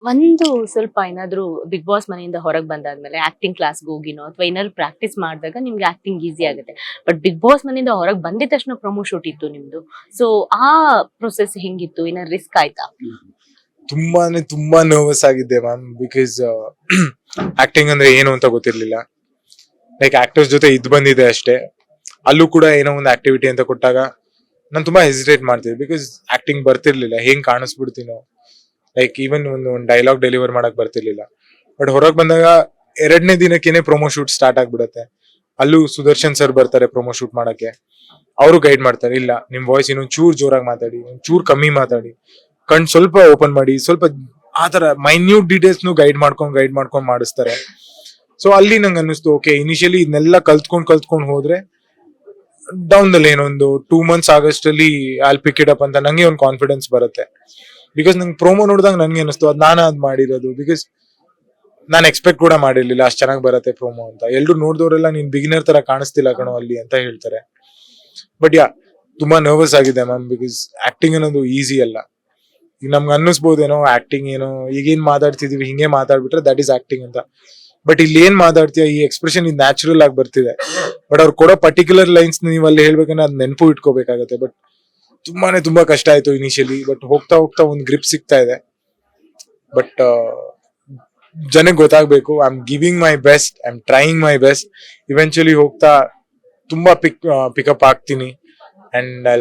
ಒಂದು ಸ್ವಲ್ಪ ಏನಾದ್ರು ಬಿಗ್ ಬಾಸ್ ಮನೆಯಿಂದ ಹೊರಗೆ ಬಂದಾದ್ಮೇಲೆ ಆಕ್ಟಿಂಗ್ ಕ್ಲಾಸ್ಗೆ ಹೋಗಿನೋ ಅಥವಾ ಏನಾದ್ರು ಪ್ರಾಕ್ಟೀಸ್ ಮಾಡಿದಾಗ ನಿಮ್ಗೆ ಆಕ್ಟಿಂಗ್ ಈಸಿ ಆಗುತ್ತೆ. ಬಟ್ ಬಿಗ್ ಬಾಸ್ ಮನೆಯಿಂದ ಹೊರಗೆ ಬಂದಿದ ತಕ್ಷಣ ಪ್ರೊಮೋ ಶೂಟ್ ಇತ್ತು ನಿಮ್ದು. ಸೊ ಆ ಪ್ರೊಸೆಸ್ ಹೆಂಗಿತ್ತು? ಏನಾದ್ರು ರಿಸ್ಕ್ ಆಯ್ತಾ? ತುಂಬಾ ನರ್ವಸ್ ಆಗಿದ್ದೆ ಮ್ಯಾಮ್. ಬಿಕಾಸ್ ಆಕ್ಟಿಂಗ್ ಅಂದ್ರೆ ಏನು ಅಂತ ಗೊತ್ತಿರ್ಲಿಲ್ಲ. ಲೈಕ್ ಆಕ್ಟರ್ಸ್ ಜೊತೆ ಬಂದಿದೆ ಅಷ್ಟೇ. ಅಲ್ಲೂ ಕೂಡ ಏನೋ ಒಂದು ಆಕ್ಟಿವಿಟಿ ಅಂತ ಕೊಟ್ಟಾಗ ನಾನು ತುಂಬಾ ಹೆಸಿಟೇಟ್ ಮಾಡ್ತಿದ್ದೆ. ಬಿಕಾಸ್ ಆಕ್ಟಿಂಗ್ ಬರ್ತಿರ್ಲಿಲ್ಲ, ಹೆಂಗ್ ಕಾಣಿಸ್ಬಿಡ್ತೀನೋ. ಲೈಕ್ ಈವನ್ ಒಂದು ಡೈಲಾಗ್ ಡೆಲಿವರ್ ಮಾಡಕ್ ಬರ್ತಿರ್ಲಿಲ್ಲ. ಬಟ್ ಹೊರಗೆ ಬಂದಾಗ 2ನೇ ದಿನಕ್ಕೇನೆ ಪ್ರೊಮೋ ಶೂಟ್ ಸ್ಟಾರ್ಟ್ ಆಗ್ಬಿಡತ್ತೆ. ಅಲ್ಲೂ ಸುದರ್ಶನ್ ಸರ್ ಬರ್ತಾರೆ ಪ್ರೊಮೋ ಶೂಟ್ ಮಾಡಕ್ಕೆ. ಅವರು ಗೈಡ್ ಮಾಡ್ತಾರೆ, ಇಲ್ಲ ನಿಮ್ ವಾಯ್ಸ್ ಇನ್ನೊಂದ್ ಚೂರ್ ಜೋರಾಗಿ ಮಾತಾಡಿ, ಒಂದ್ ಚೂರ್ ಕಮ್ಮಿ ಮಾತಾಡಿ, ಕಣ್ ಸ್ವಲ್ಪ ಓಪನ್ ಮಾಡಿ, ಸ್ವಲ್ಪ ಆತರ ಮೈನ್ಯೂಟ್ ಡೀಟೇಲ್ಸ್ ಗೈಡ್ ಮಾಡ್ಕೊಂಡ್ ಮಾಡಿಸ್ತಾರೆ. ಸೊ ಅಲ್ಲಿ ನಂಗೆ ಅನ್ನಿಸ್ತು, ಓಕೆ ಇನಿಷಿಯಲಿ ಇದನ್ನೆಲ್ಲ ಕಲ್ತ್ಕೊಂಡ್ ಹೋದ್ರೆ ಡೌನ್ ದಲ್ಲಿ ಏನೊಂದು 2 months ಆಗಸ್ಟಲ್ಲಿ ಐಲ್ ಪಿಕ್ ಇಟ್ ಅಪ್ ಅಂತ ನಂಗೆ ಒಂದು ಕಾನ್ಫಿಡೆನ್ಸ್ ಬರುತ್ತೆ. ಬಿಕಾಸ್ ನಂಗೆ ಪ್ರೋಮೋ ನೋಡಿದಾಗ ನನ್ಗೆ ಅನಿಸ್ತು ಅದ್ ಮಾಡಿರೋದು. ಬಿಕಾಸ್ ನಾನು ಎಕ್ಸ್ಪೆಕ್ಟ್ ಕೂಡ ಮಾಡಿರ್ಲಿಲ್ಲ ಅಷ್ಟ್ ಚೆನ್ನಾಗಿ ಬರುತ್ತೆ ಪ್ರೋಮೋ ಅಂತ. ಎಲ್ರು ನೋಡಿದವರೆಲ್ಲ ನೀನ್ ಬಿಗಿನರ್ ತರ ಕಾಣಿಸ್ತಿಲ್ಲ ಕಣೋ ಅಲ್ಲಿ ಅಂತ ಹೇಳ್ತಾರೆ. ಬಟ್ ತುಂಬಾ ನರ್ವಸ್ ಆಗಿದೆ ಮ್ಯಾಮ್. ಬಿಕಾಸ್ ಆಕ್ಟಿಂಗ್ ಅನ್ನೋದು ಈಸಿ ಅಲ್ಲ. ಈಗ ನಮ್ಗೆ ಅನ್ನಿಸ್ಬೋದೇನೋ ಆಕ್ಟಿಂಗ್ ಏನೋ ಈಗೇನ್ ಮಾತಾಡ್ತಿದೀವಿ ಹಿಂಗೆ ಮಾತಾಡ್ಬಿಟ್ರೆ ದಟ್ ಈಸ್ ಆಕ್ಟಿಂಗ್ ಅಂತ. ಬಟ್ ಇಲ್ಲಿ ಏನ್ ಮಾತಾಡ್ತೀಯ, ಈ ಎಕ್ಸ್ಪ್ರೆಷನ್ ಇದು ನ್ಯಾಚುರಲ್ ಆಗಿ ಬರ್ತಿದೆ. ಬಟ್ ಅವ್ರು ಕೊಡೋ ಪರ್ಟಿಕ್ಯುಲರ್ ಲೈನ್ಸ್ ನೀವು ಅಲ್ಲಿ ಹೇಳ್ಬೇಕಂದ್ರೆ ಅದ್ ನೆನಪು ಇಟ್ಕೋಬೇಕಾಗತ್ತೆ. ಬಟ್ ತುಂಬಾ ಕಷ್ಟ ಆಯ್ತು ಇನಿಷಿಯಲಿ. ಬಟ್ ಹೋಗ್ತಾ ಒಂದು ಗ್ರಿಪ್ ಸಿಗ್ತಾ ಇದೆ. ಬಟ್ ಜನಕ್ಕೆ ಗೊತ್ತಾಗ್ಬೇಕು, I am giving my best, I am trying my best. Eventually ಹೋಗ್ತಾ ತುಂಬಾ ಪಿಕಪ್ ಆಗ್ತೀನಿ and I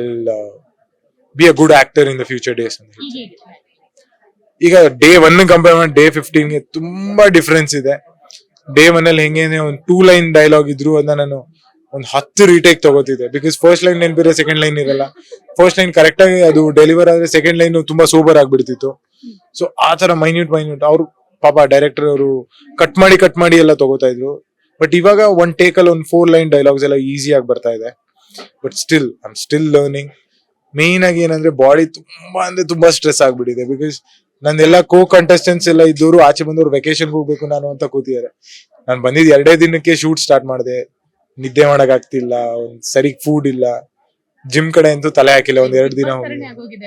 be a good actor in the future days ಅಂತ ಹೇಳ್ತೀನಿ. ಈಗ ಡೇ 1 ಕಂಪೇರ್ ಮಾಡಿ ಡೇ 15ಗೆ ತುಂಬಾ ಡಿಫ್ರೆನ್ಸ್ ಇದೆ. ಡೇ 1 ಅಲ್ಲಿ ಹೆಂಗೇನೆ ಒಂದು 2 ಲೈನ್ ಡೈಲಾಗ್ ಇದ್ರು ಅದನ್ನ ನಾನು ಒಂದು 10 ರೀಟೇಕ್ ತಗೋತಿದ್ದೆ. ಬಿಕಾಸ್ ಫಸ್ಟ್ ಲೈನ್ ನೆನಪಿದ್ರೆ ಸೆಕೆಂಡ್ ಲೈನ್ ಇರಲ್ಲ. ಫಸ್ಟ್ ಲೈನ್ ಕರೆಕ್ಟ್ ಆಗಿ ಅದು ಡೆಲಿವರ್ ಆದ್ರೆ ಸೆಕೆಂಡ್ ಲೈನ್ ತುಂಬಾ ಸೂಪರ್ ಆಗ್ಬಿಡ್ತಿತ್ತು. ಸೊ ಆ ತರ ಮೈನ್ಯೂಟ್ ಅವ್ರು ಪಾಪ ಡೈರೆಕ್ಟರ್ ಅವರು ಕಟ್ ಮಾಡಿ ಎಲ್ಲ ತಗೋತಾ ಇದ್ರು. ಬಟ್ ಇವಾಗ ಒನ್ ಟೇಕ್ ಅಲ್ಲಿ ಒಂದು 4 ಲೈನ್ ಡೈಲಾಗ್ಸ್ ಎಲ್ಲ ಈಸಿ ಆಗಿ ಬರ್ತಾ ಇದೆ. But I am still learning. Main ಆಗಿ ಏನಂದ್ರೆ ಬಾಡಿ ತುಂಬಾ ಸ್ಟ್ರೆಸ್ ಆಗ್ಬಿಟ್ಟಿದೆ. ಬಿಕಾಸ್ ನಂದೆಲ್ಲ ಕೋ ಕಂಟೆಸ್ಟೆಂಟ್ಸ್ ಎಲ್ಲ ಇದ್ದವರು ಆಚೆ ಬಂದವರು ವೆಕೇಶನ್ ಹೋಗ್ಬೇಕು ನಾನು ಅಂತ ಕೂತಿದ್ದಾರೆ. ನಾನು ಬಂದಿದ್ 2 ದಿನಕ್ಕೆ ಶೂಟ್ ಸ್ಟಾರ್ಟ್ ಮಾಡಿದೆ. ನಿದ್ದೆ ಮಾಡಕ್ ಆಗ್ತಿಲ್ಲ, ಒಂದ್ ಸರಿ ಫುಡ್ ಇಲ್ಲ, ಜಿಮ್ ಕಡೆ ಅಂತೂ ತಲೆ ಹಾಕಿಲ್ಲ. ಒಂದ್ 2 ದಿನ ಹೋಗಿ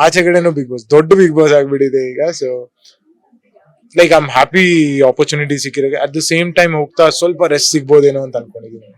ಆಚೆ ಕಡೆನೂ ಬಿಗ್ ಬಾಸ್, ದೊಡ್ಡ ಬಿಗ್ ಬಾಸ್ ಆಗ್ಬಿಟ್ಟಿದೆ ಈಗ. So like I am happy opportunity ಸಿಕ್ಕಿರೋ. ಅಟ್ ದ ಸೇಮ್ ಟೈಮ್ ಹೋಗ್ತಾ ಸ್ವಲ್ಪ ರೆಸ್ಟ್ ಸಿಗ್ಬೋದೇನೋ ಅಂತ ಅನ್ಕೊಂಡಿದ್ದೀನಿ.